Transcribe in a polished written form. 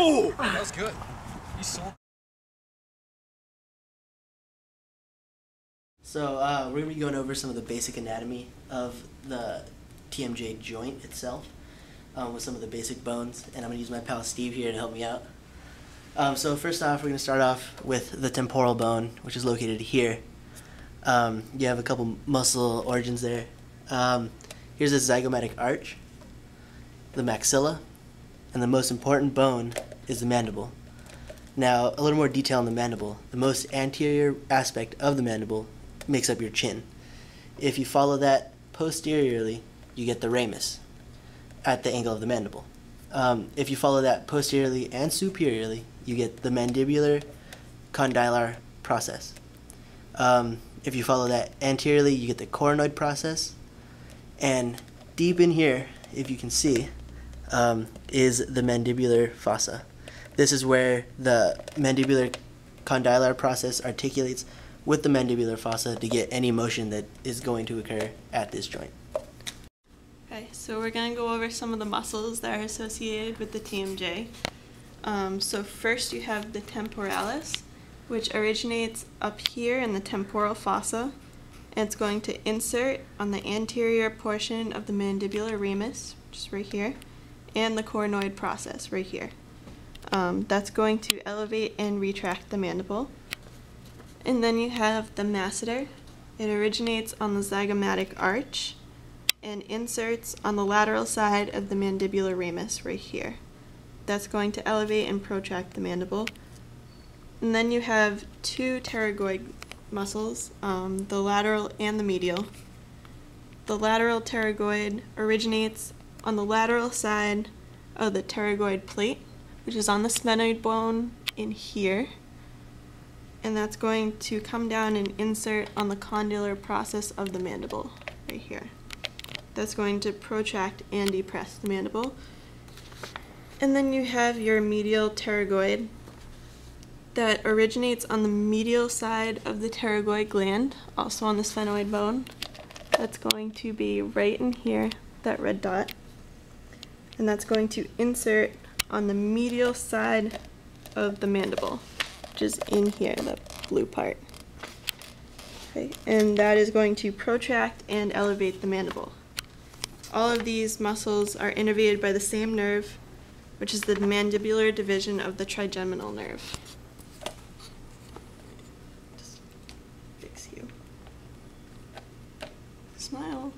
Oh, that was good. You sold. So we're going to be going over some of the basic anatomy of the TMJ joint itself with some of the basic bones, and I'm going to use my pal Steve here to help me out. So first off, we're going to start off with the temporal bone, which is located here. You have a couple muscle origins there. Here's the zygomatic arch, the maxilla, and the most important bone is the mandible. Now, a little more detail on the mandible. The most anterior aspect of the mandible makes up your chin. If you follow that posteriorly, you get the ramus at the angle of the mandible. If you follow that posteriorly and superiorly, you get the mandibular condylar process. If you follow that anteriorly, you get the coronoid process. And deep in here, if you can see, is the mandibular fossa. This is where the mandibular condylar process articulates with the mandibular fossa to get any motion that is going to occur at this joint. Okay, so we're going to go over some of the muscles that are associated with the TMJ. So first you have the temporalis, which originates up here in the temporal fossa, and it's going to insert on the anterior portion of the mandibular ramus, which is right here, and the coronoid process right here. That's going to elevate and retract the mandible. And then you have the masseter. It originates on the zygomatic arch and inserts on the lateral side of the mandibular ramus right here. That's going to elevate and protract the mandible. And then you have two pterygoid muscles, the lateral and the medial. The lateral pterygoid originates on the lateral side of the pterygoid plate, which is on the sphenoid bone in here, and that's going to come down and insert on the condylar process of the mandible right here. That's going to protract and depress the mandible. And then you have your medial pterygoid that originates on the medial side of the pterygoid gland, also on the sphenoid bone. That's going to be right in here, that red dot, and that's going to insert on the medial side of the mandible, which is in here, the blue part. Okay, and that is going to protract and elevate the mandible. All of these muscles are innervated by the same nerve, which is the mandibular division of the trigeminal nerve. Just fix you. Smile.